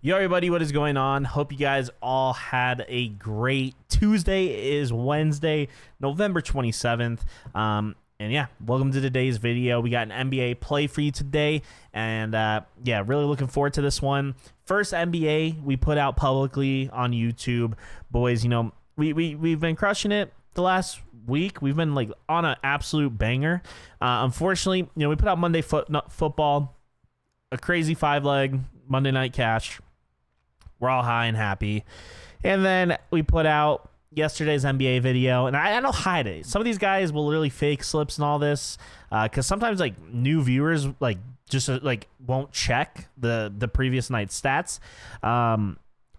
Yo, everybody, what is going on? Hope you guys all had a great Tuesday. It is Wednesday, November 27th. And yeah, welcome to today's video. We got an NBA play for you today. And yeah, really looking forward to this one. First NBA we put out publicly on YouTube. Boys, you know, we've been crushing it the last week. We've been like on an absolute banger. Unfortunately, you know, we put out Monday football, a crazy 5-leg Monday night cash. We're all high and happy. And then we put out yesterday's NBA video. And I don't hide it. Some of these guys will literally fake slips and all this. Because sometimes like new viewers like just like won't check the previous night's stats.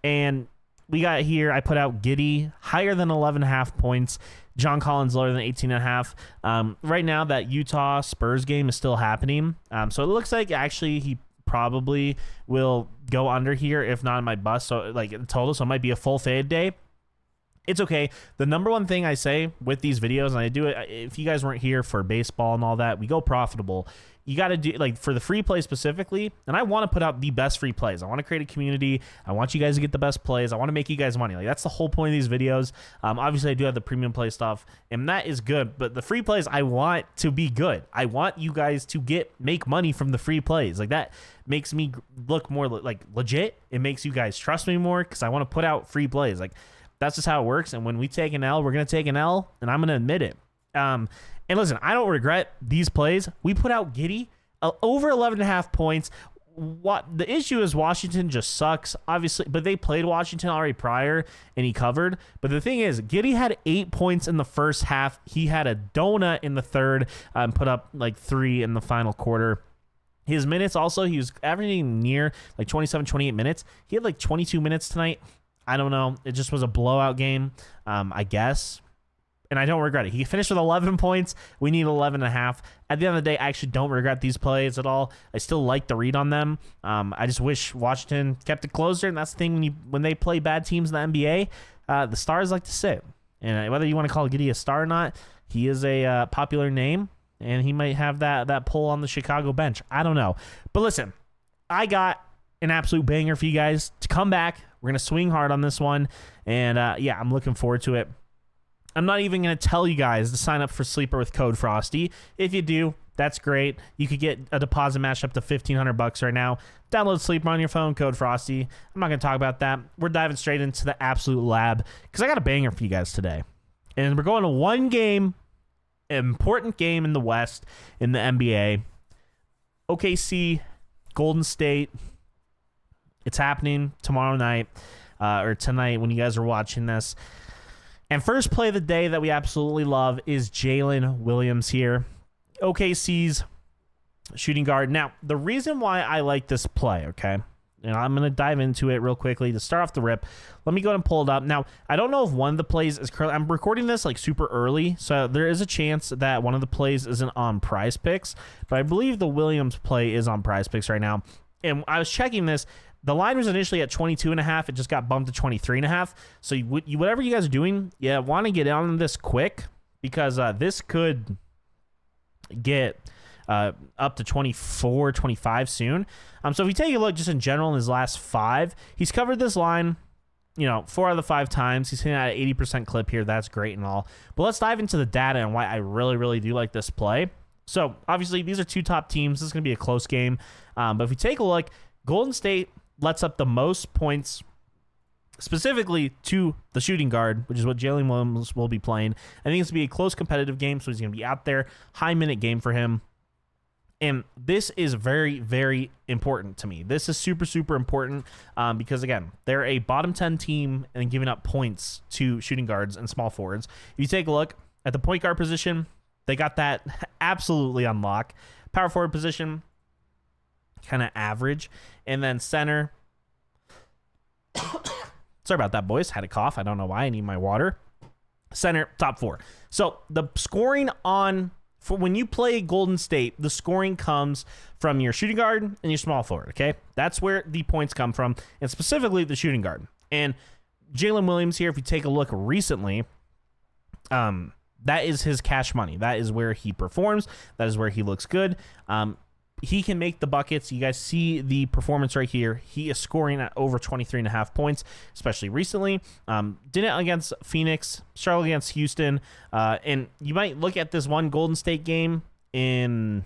And we got here, I put out Giddey higher than 11.5 points. John Collins lower than 18.5. Right now that Utah Spurs game is still happening. So it looks like actually he probably will go under here, if not in my bust. So like total, so it might be a full fade day. It's okay. The number one thing I say with these videos, and I do it, if you guys weren't here for baseball and all that, we go profitable. You got to do, like, for the free play specifically, and I want to put out the best free plays. I want to create a community. I want you guys to get the best plays. I want to make you guys money. Like, that's the whole point of these videos. Obviously, I do have the premium play stuff, and that is good. But the free plays, I want to be good. I want you guys to make money from the free plays. Like, that makes me look more, like, legit. It makes you guys trust me more because I want to put out free plays. Like, that's just how it works. And when we take an L, we're going to take an L, and I'm going to admit it. And listen, I don't regret these plays. We put out Giddey over 11.5 points. What the issue is, Washington just sucks, obviously, but they played Washington already prior, and he covered. But the thing is, Giddey had 8 points in the first half. He had a donut in the third, put up like 3 in the final quarter. His minutes also, he was averaging near like 27, 28 minutes. He had like 22 minutes tonight. I don't know. It just was a blowout game, I guess. And I don't regret it. He finished with 11 points. We need 11.5. At the end of the day, I actually don't regret these plays at all. I still like the read on them. I just wish Washington kept it closer. And that's the thing when they play bad teams in the NBA, the stars like to sit. And whether you want to call Giddey a star or not, he is a popular name. And he might have that pull on the Chicago bench. I don't know. But listen, I got an absolute banger for you guys to come back. We're going to swing hard on this one. And yeah, I'm looking forward to it. I'm not even going to tell you guys to sign up for Sleeper with code Frosty. If you do, that's great. You could get a deposit match up to $1,500 right now. Download Sleeper on your phone, code Frosty. I'm not going to talk about that. We're diving straight into the absolute lab because I got a banger for you guys today. And we're going to one game, important game in the West in the NBA. OKC, Golden State. It's happening tomorrow night or tonight when you guys are watching this. And first play of the day that we absolutely love is Jalen Williams here, OKC's shooting guard. Now, the reason why I like this play, okay, and I'm going to dive into it real quickly to start off the rip. Let me go ahead and pull it up. Now, I don't know if one of the plays is currently, I'm recording this like super early, so there is a chance that one of the plays isn't on PrizePicks, but I believe the Williams play is on PrizePicks right now. And I was checking this. The line was initially at 22.5. It just got bumped to 23.5. So whatever you guys are doing, yeah, want to get on this quick because this could get up to 24, 25 soon. So if you take a look just in general in his last 5, he's covered this line, 4 out of the 5 times. He's hitting at an 80% clip here. That's great and all. But let's dive into the data and why I really, really do like this play. So obviously these are 2 top teams. This is going to be a close game. But if we take a look, Golden State lets up the most points specifically to the shooting guard, which is what Jalen Williams will be playing. I think it's going to be a close competitive game, so he's going to be out there. High-minute game for him. And this is very, very important to me. This is super, super important because, again, they're a bottom 10 team and giving up points to shooting guards and small forwards. If you take a look at the point guard position, they got that absolutely on lock. Power forward position, kind of average. And then center. Sorry about that, boys. Had a cough. I don't know why. I need my water. Center, top 4. So the scoring for when you play Golden State, the scoring comes from your shooting guard and your small forward, okay? That's where the points come from, and specifically the shooting guard. And Jalen Williams here, if you take a look recently, that is his cash money. That is where he performs. That is where he looks good. he can make the buckets. You guys see the performance right here. He is scoring at over 23.5 points, especially recently. Did it against Phoenix, struggled against Houston. And you might look at this one Golden State game in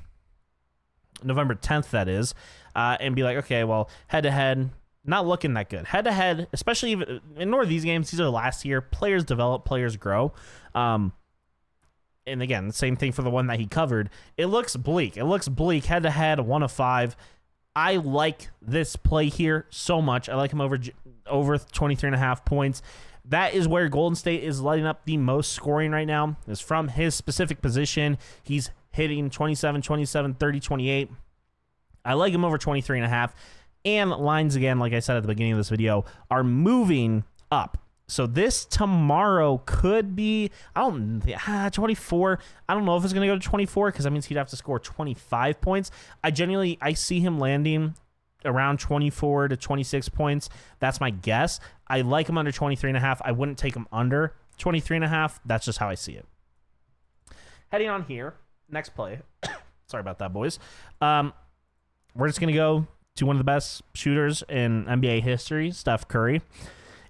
November 10th, that is, and be like, okay, well, head-to-head, not looking that good. Head-to-head, especially even, ignore these games. These are last year. Players develop, players grow. And again, the same thing for the one that he covered. It looks bleak. It looks bleak. Head-to-head, 1 of 5. I like this play here so much. I like him over 23.5 points. That is where Golden State is lighting up the most scoring right now, is from his specific position. He's hitting 27, 27, 30, 28. I like him over 23.5. And lines, again, like I said at the beginning of this video, are moving up. So this tomorrow could be, 24. I don't know if it's going to go to 24 because that means he'd have to score 25 points. I see him landing around 24 to 26 points. That's my guess. I like him under 23.5. I wouldn't take him under 23.5. That's just how I see it. Heading on here, next play. Sorry about that, boys. We're just going to go to one of the best shooters in NBA history, Steph Curry.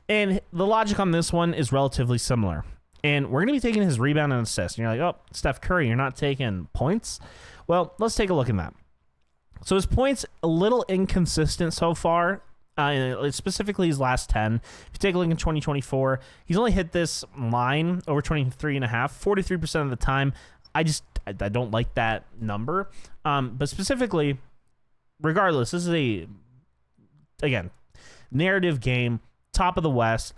And the logic on this one is relatively similar. And we're going to be taking his rebound and assist. And you're like, oh, Steph Curry, you're not taking points? Well, let's take a look at that. So his points, a little inconsistent so far, specifically his last 10. If you take a look in 2024, he's only hit this line over 23.5, 43% of the time. I don't like that number. But specifically, regardless, this is again, narrative game. Top of the West.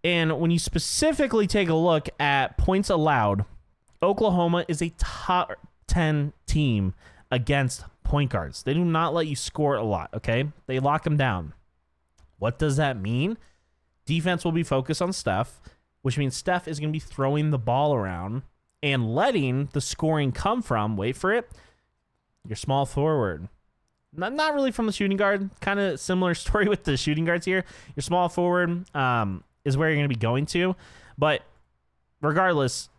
And when you specifically take a look at points allowed, Oklahoma is a top 10 team against point guards. They do not let you score a lot, okay? They lock them down. What does that mean? Defense will be focused on Steph, which means Steph is going to be throwing the ball around and letting the scoring come from, wait for it, your small forward. Not really from the shooting guard. Kind of similar story with the shooting guards here. Your small forward is where you're going to be going to. But regardless,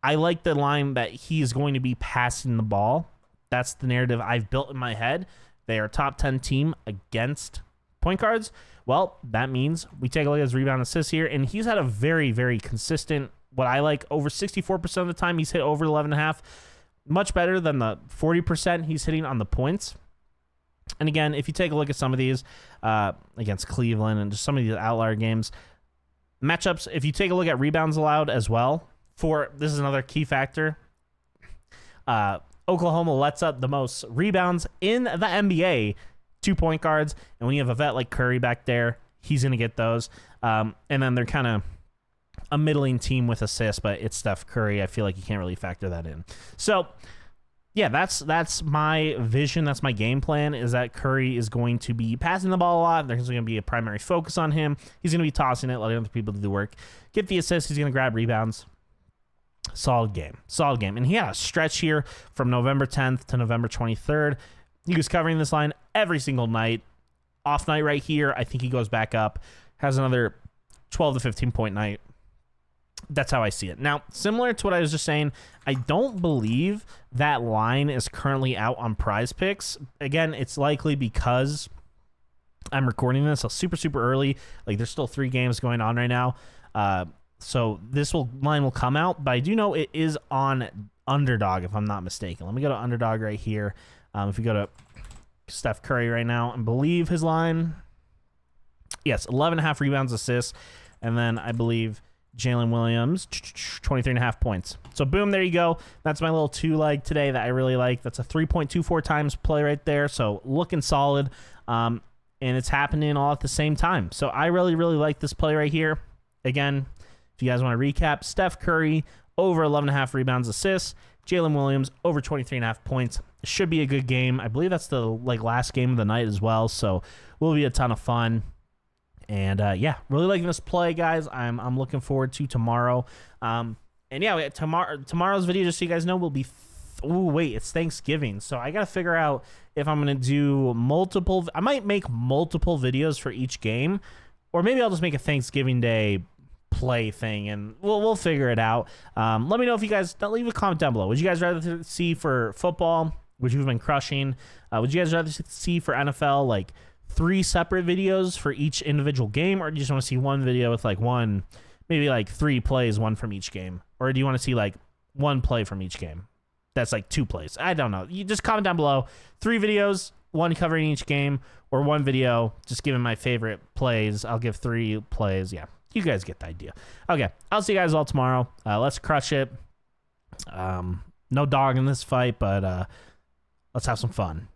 I like the line that he is going to be passing the ball. That's the narrative I've built in my head. They are a top 10 team against point guards. Well, that means we take a look at his rebound assists here. And he's had a very, very consistent, what I like, over 64% of the time he's hit over 11.5. Much better than the 40% he's hitting on the points. And again, if you take a look at some of these against Cleveland and just some of these outlier games, matchups, if you take a look at rebounds allowed as well, this is another key factor. Oklahoma lets up the most rebounds in the NBA to point guards. And when you have a vet like Curry back there, he's going to get those. And then they're kind of a middling team with assists, but it's Steph Curry. I feel like you can't really factor that in. So, yeah, that's my vision. That's my game plan, is that Curry is going to be passing the ball a lot. There's going to be a primary focus on him. He's going to be tossing it, letting other people do the work. Get the assists. He's going to grab rebounds. Solid game. Solid game. And he had a stretch here from November 10th to November 23rd. He was covering this line every single night. Off night right here. I think he goes back up. Has another 12 to 15-point night. That's how I see it. Now, similar to what I was just saying, I don't believe that line is currently out on PrizePicks. Again, it's likely because I'm recording this super, super early. Like, there's still 3 games going on right now. So this line will come out, but I do know it is on Underdog, if I'm not mistaken. Let me go to Underdog right here. If you go to Steph Curry right now and believe his line, yes, 11.5 rebounds, assists, and then I believe Jalen Williams, 23.5 points. So boom, there you go. That's my little 2-leg today that I really like. That's a 3.24 times play right there. So looking solid, and it's happening all at the same time. So I really, really like this play right here. Again, if you guys want to recap, Steph Curry over 11.5 rebounds, assists. Jalen Williams over 23.5 points. It should be a good game. I believe that's the last game of the night as well. So will be a ton of fun. And yeah, really liking this play, guys. I'm looking forward to tomorrow. And yeah, tomorrow's video, just so you guys know, will be. It's Thanksgiving, so I gotta figure out if I'm gonna do multiple. I might make multiple videos for each game, or maybe I'll just make a Thanksgiving Day play thing, and we'll figure it out. Let me know if you guys leave a comment down below. Would you guys rather see for football which we've been crushing. Would you guys rather see for NFL like 3 separate videos for each individual game, or do you just want to see one video with like maybe like 3 plays, one from each game? Or do you want to see like 1 play from each game? That's like 2 plays. I don't know. You just comment down below. 3 videos, 1 covering each game, or 1 video just giving my favorite plays. I'll give 3 plays. Yeah, you guys get the idea. Okay, I'll see you guys all tomorrow. Let's crush it. No dog in this fight, but let's have some fun.